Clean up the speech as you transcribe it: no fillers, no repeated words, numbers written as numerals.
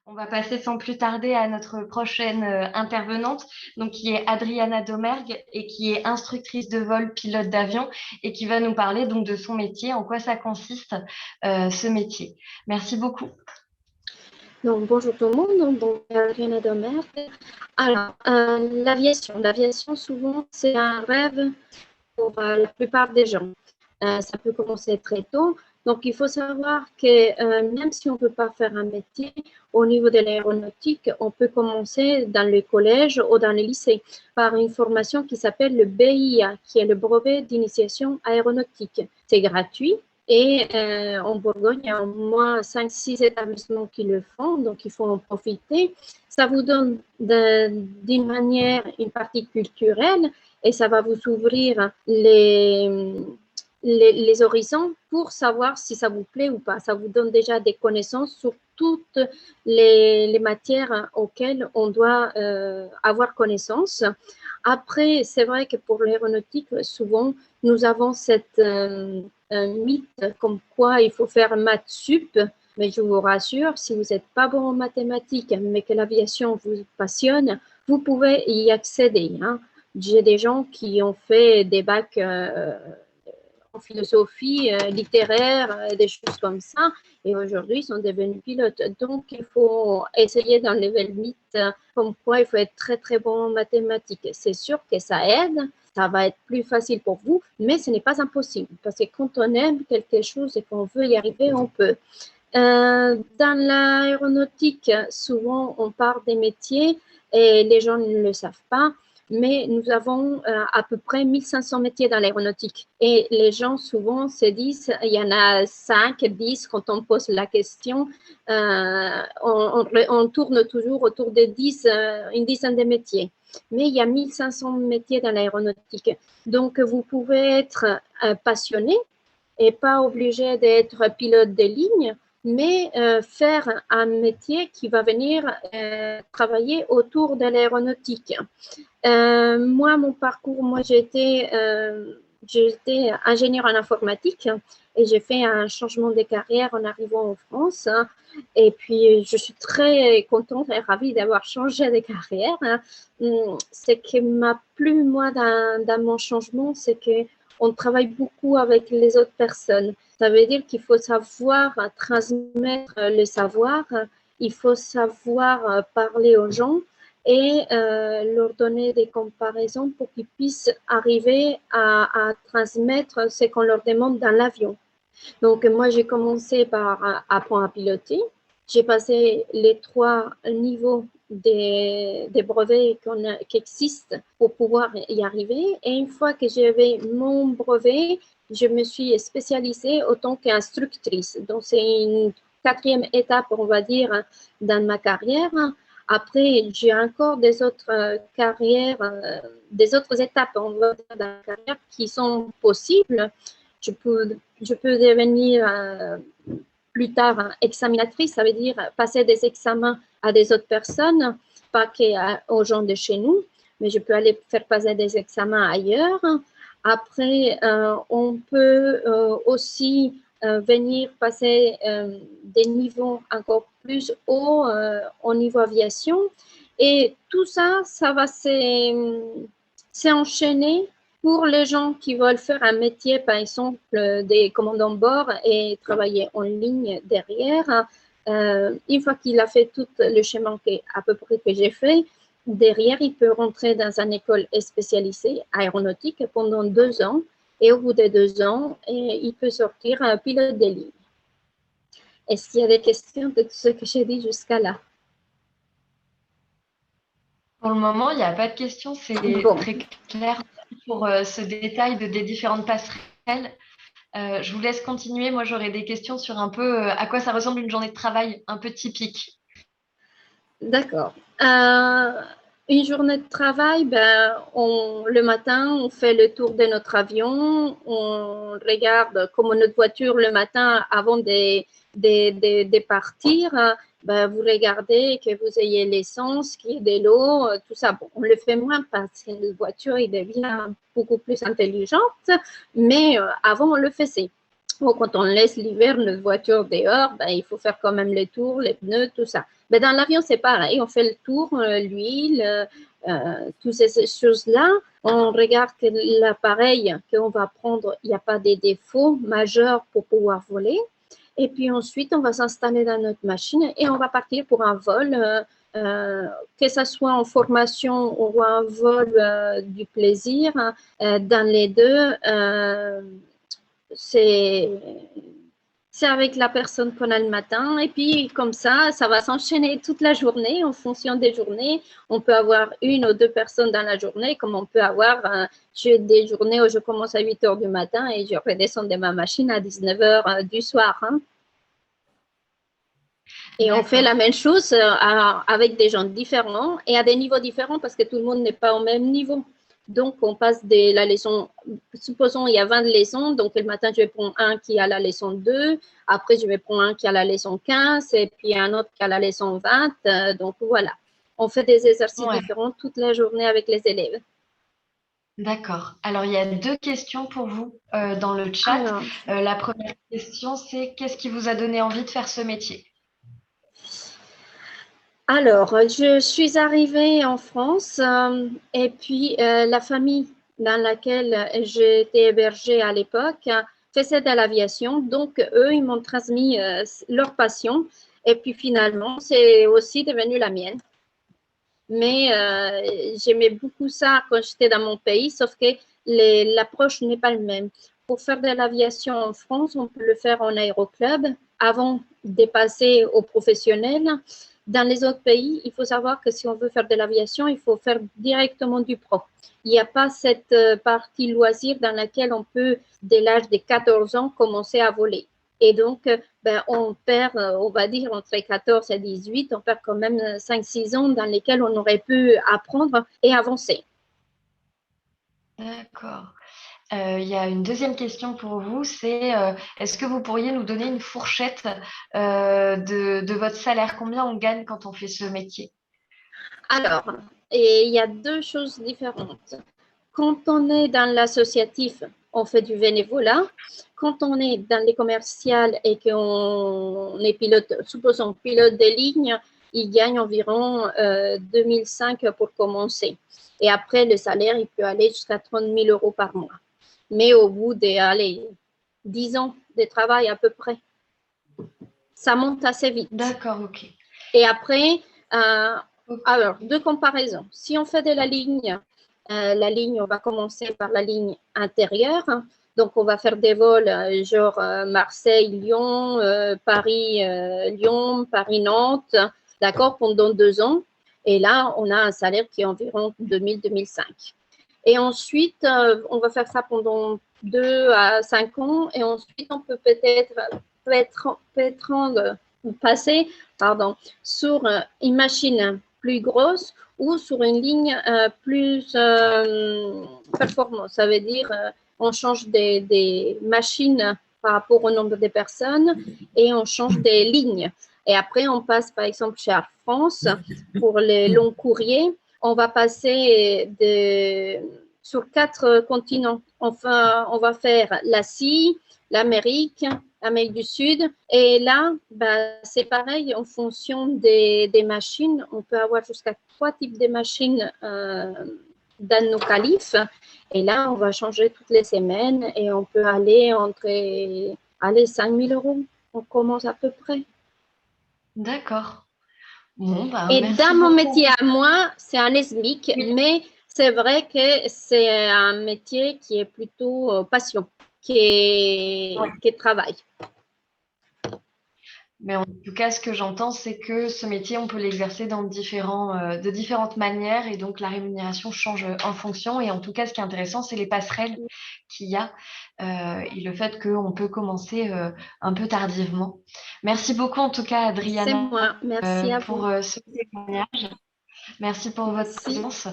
On va passer sans plus tarder à notre prochaine intervenante, donc qui est Adriana Domergue et qui est instructrice de vol pilote d'avion et qui va nous parler donc de son métier, en quoi ça consiste ce métier. Merci beaucoup. Donc, bonjour tout le monde, donc Adriana Domergue. Alors, l'aviation, souvent, c'est un rêve pour la plupart des gens. Ça peut commencer très tôt. Donc, il faut savoir que même si on ne peut pas faire un métier, au niveau de l'aéronautique, on peut commencer dans le collège ou dans le lycée par une formation qui s'appelle le BIA, qui est le brevet d'initiation aéronautique. C'est gratuit. Et en Bourgogne, il y a au moins 5-6 établissements qui le font, donc il faut en profiter. Ça vous donne d'une manière une partie culturelle et ça va vous ouvrir les horizons pour savoir si ça vous plaît ou pas. Ça vous donne déjà des connaissances sur toutes les matières auxquelles on doit avoir connaissance. Après, c'est vrai que pour l'aéronautique, souvent, nous avons cette mythe comme quoi il faut faire maths sup. Mais je vous rassure, si vous n'êtes pas bon en mathématiques, mais que l'aviation vous passionne, vous pouvez y accéder. Hein. J'ai des gens qui ont fait des bacs en philosophie littéraire, des choses comme ça, et aujourd'hui ils sont devenus pilotes. Donc il faut essayer d'enlever le mythe comme quoi il faut être très très bon en mathématiques. C'est sûr que ça aide, ça va être plus facile pour vous, mais ce n'est pas impossible, parce que quand on aime quelque chose et qu'on veut y arriver, on peut. Dans l'aéronautique, souvent on parle des métiers et les gens ne le savent pas, mais nous avons à peu près 1500 métiers dans l'aéronautique. Et les gens souvent se disent, il y en a 5, 10 quand on pose la question, on tourne toujours autour de 10, une dizaine de métiers. Mais il y a 1500 métiers dans l'aéronautique. Donc vous pouvez être passionné et pas obligé d'être pilote de ligne, mais faire un métier qui va venir travailler autour de l'aéronautique. Moi, mon parcours, j'étais ingénieure en informatique et j'ai fait un changement de carrière en arrivant en France. Hein, et puis, je suis très contente et ravie d'avoir changé de carrière. Hein. Ce qui m'a plu, moi, dans mon changement, c'est qu'on travaille beaucoup avec les autres personnes. Ça veut dire qu'il faut savoir transmettre le savoir, il faut savoir parler aux gens et leur donner des comparaisons pour qu'ils puissent arriver à transmettre ce qu'on leur demande dans l'avion. Donc, moi, j'ai commencé par apprendre à piloter. J'ai passé les 3 niveaux des brevets qui existent pour pouvoir y arriver. Et une fois que j'avais mon brevet, je me suis spécialisée en tant qu'instructrice. Donc, c'est une 4e étape, on va dire, dans ma carrière. Après, j'ai encore des autres carrières, des autres étapes, on va dire, dans la carrière qui sont possibles. Je peux devenir plus tard examinatrice, ça veut dire passer des examens à des autres personnes, pas qu'aux gens de chez nous, mais je peux aller faire passer des examens ailleurs. Après, on peut aussi venir passer des niveaux encore plus hauts au niveau aviation. Et tout ça, ça va s'enchaîner pour les gens qui veulent faire un métier, par exemple, des commandants de bord et travailler en ligne derrière, une fois qu'il a fait tout le chemin à peu près que j'ai fait, derrière, il peut rentrer dans une école spécialisée aéronautique pendant 2 ans. Et au bout de 2 ans, il peut sortir un pilote de ligne. Est-ce qu'il y a des questions de tout ce que j'ai dit jusqu'à là? Pour le moment, il n'y a pas de questions, c'est Bon. très clair pour ce détail des différentes passerelles. Je vous laisse continuer. Moi, j'aurais des questions sur un peu à quoi ça ressemble une journée de travail un peu typique. D'accord. Une journée de travail, le matin, on fait le tour de notre avion, on regarde comment notre voiture le matin avant de partir. Vous regardez que vous ayez l'essence, qu'il y ait de l'eau, tout ça. Bon, on le fait moins parce que la voiture devient beaucoup plus intelligente, mais avant, on le faisait. Ou quand on laisse l'hiver notre voiture dehors, ben, il faut faire quand même les tours, les pneus, tout ça. Ben, dans l'avion, c'est pareil. On fait le tour, l'huile, toutes ces choses-là. On regarde que l'appareil qu'on va prendre, il n'y a pas des défauts majeurs pour pouvoir voler. Et puis ensuite, on va s'installer dans notre machine et on va partir pour un vol, que ce soit en formation ou un vol du plaisir. Dans les deux, c'est avec la personne qu'on a le matin. Et puis, comme ça va s'enchaîner toute la journée en fonction des journées. On peut avoir une ou deux personnes dans la journée, comme on peut avoir des journées où je commence à 8 heures du matin et je redescends de ma machine à 19 heures du soir. Hein. Et on fait la même chose avec des gens différents et à des niveaux différents parce que tout le monde n'est pas au même niveau. Donc, on passe de la leçon, supposons il y a 20 leçons, donc le matin, je vais prendre un qui a la leçon 2, après, je vais prendre un qui a la leçon 15 et puis un autre qui a la leçon 20. Donc, voilà, on fait des exercices différents toute la journée avec les élèves. D'accord. Alors, il y a 2 questions pour vous dans le chat. La première question, c'est qu'est-ce qui vous a donné envie de faire ce métier? Alors, je suis arrivée en France et puis la famille dans laquelle j'étais hébergée à l'époque faisait de l'aviation. Donc, eux, ils m'ont transmis leur passion et puis finalement, c'est aussi devenu la mienne. Mais j'aimais beaucoup ça quand j'étais dans mon pays, sauf que l'approche n'est pas la même. Pour faire de l'aviation en France, on peut le faire en aéroclub avant de passer au professionnel. Dans les autres pays, il faut savoir que si on veut faire de l'aviation, il faut faire directement du pro. Il n'y a pas cette partie loisir dans laquelle on peut, dès l'âge de 14 ans, commencer à voler. Et donc, on perd, on va dire, entre 14 et 18, on perd quand même 5-6 ans dans lesquels on aurait pu apprendre et avancer. D'accord. Il y a une deuxième question pour vous, c'est est-ce que vous pourriez nous donner une fourchette de votre salaire? Combien on gagne quand on fait ce métier? Alors, il y a 2 choses différentes. Quand on est dans l'associatif, on fait du bénévolat. Quand on est dans les commerciales et qu'on est pilote, supposons pilote de ligne, il gagne environ 2005 pour commencer. Et après, le salaire, il peut aller jusqu'à 30 000 euros par mois. Mais au bout de 10 ans de travail à peu près, ça monte assez vite. D'accord, ok. Et après, alors, 2 comparaisons. Si on fait de la ligne, on va commencer par la ligne intérieure. Donc, on va faire des vols genre Marseille-Lyon, Paris-Lyon, Paris-Nantes, d'accord, pendant 2 ans. Et là, on a un salaire qui est environ 2000-2005. Et ensuite, on va faire ça pendant 2 à 5 ans. Et ensuite, on peut passer sur une machine plus grosse ou sur une ligne plus performante. Ça veut dire on change des machines par rapport au nombre de personnes et on change des lignes. Et après, on passe par exemple chez Air France pour les longs courriers. On va passer sur 4 continents. Enfin, on va faire l'Asie, l'Amérique du Sud. Et là, c'est pareil, en fonction des machines, on peut avoir jusqu'à 3 types de machines dans nos qualifs. Et là, on va changer toutes les semaines et on peut aller entre 5 000 euros. On commence à peu près. D'accord. Bon, et merci dans mon beaucoup. métier à moi, c'est un SMIC, mais c'est vrai que c'est un métier qui est plutôt passion, qui est travail. Mais en tout cas, ce que j'entends, c'est que ce métier, on peut l'exercer de différentes manières et donc la rémunération change en fonction. Et en tout cas, ce qui est intéressant, c'est les passerelles qu'il y a et le fait qu'on peut commencer un peu tardivement. Merci beaucoup en tout cas, Adriana, c'est moi. Merci à pour vous. ce témoignage. Merci pour votre présence.